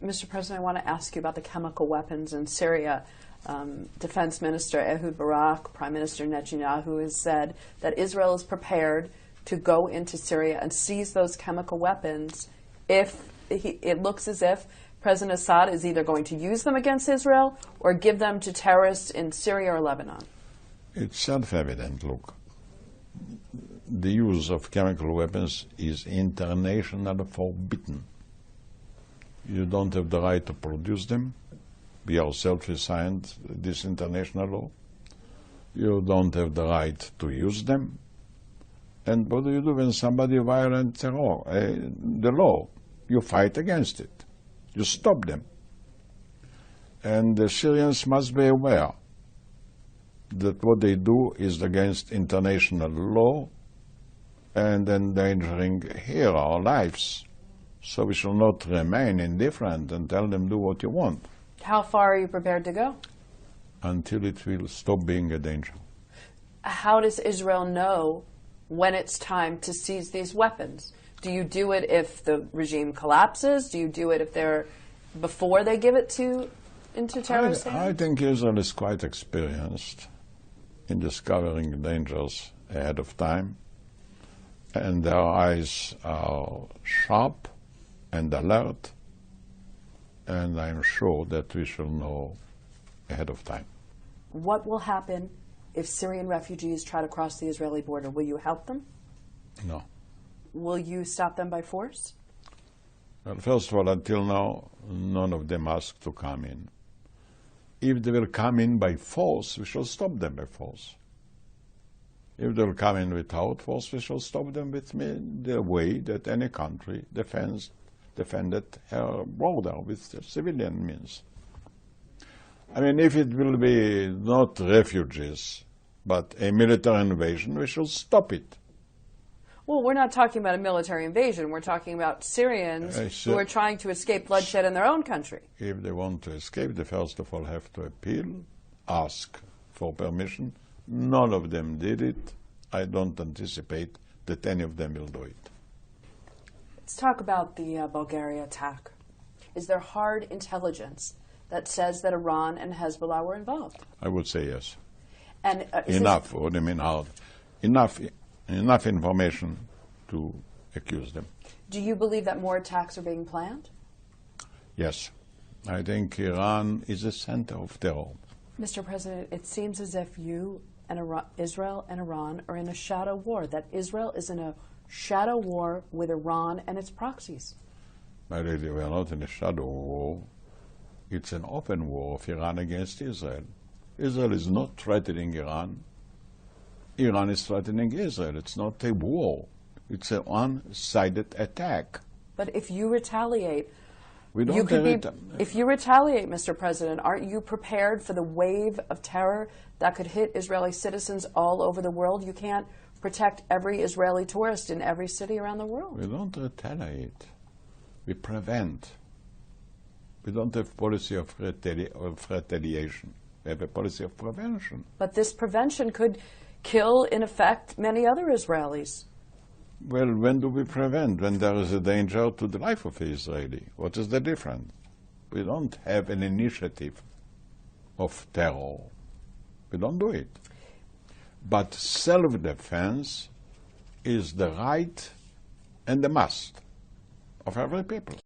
Mr. President, I want to ask you about the chemical weapons in Syria. Defense Minister Ehud Barak, Prime Minister Netanyahu has said that Israel is prepared to go into Syria and seize those chemical weapons if it looks as if President Assad is either going to use them against Israel or give them to terrorists in Syria or Lebanon. It's self-evident, look. The use of chemical weapons is internationally forbidden. You don't have the right to produce them. We ourselves have signed this international law. You don't have the right to use them. And what do you do when somebody violates the law? You fight against it. You stop them. And the Syrians must be aware that what they do is against international law and endangering here our lives. So we shall not remain indifferent and tell them do what you want. How far are you prepared to go? Until it will stop being a danger. How does Israel know when it's time to seize these weapons? Do you do it if the regime collapses? Do you do it if before they give it into terrorist hands? I think Israel is quite experienced in discovering dangers ahead of time, and their eyes are sharp and alert, and I'm sure that we shall know ahead of time. What will happen if Syrian refugees try to cross the Israeli border? Will you help them? No. Will you stop them by force? Well, first of all, until now, none of them asked to come in. If they will come in by force, we shall stop them by force. If they will come in without force, we shall stop them with the way that any country defended her border with civilian means. I mean, if it will be not refugees, but a military invasion, we shall stop it. Well, we're not talking about a military invasion. We're talking about Syrians who are trying to escape bloodshed in their own country. If they want to escape, they first of all have to appeal, ask for permission. None of them did it. I don't anticipate that any of them will do it. Let's talk about the Bulgaria attack. Is there hard intelligence that says that Iran and Hezbollah were involved? I would say yes. And enough. What do you mean hard? Enough information to accuse them. Do you believe that more attacks are being planned? Yes. I think Iran is the center of terror. Mr. President, it seems as if you and Israel and Iran are in a shadow war, that Israel is in a shadow war with Iran and its proxies. My lady, we are not in a shadow war. It's an open war of Iran against Israel. Israel is not threatening Iran. Iran is threatening Israel. It's not a war. It's a one-sided attack. But if you retaliate, if you retaliate, Mr. President, aren't you prepared for the wave of terror that could hit Israeli citizens all over the world? You can't protect every Israeli tourist in every city around the world. We don't retaliate. We prevent. We don't have policy of retaliation. We have a policy of prevention. But this prevention could kill, in effect, many other Israelis. Well, when do we prevent? When there is a danger to the life of an Israeli. What is the difference? We don't have an initiative of terror. We don't do it. But self-defense is the right and the must of every people.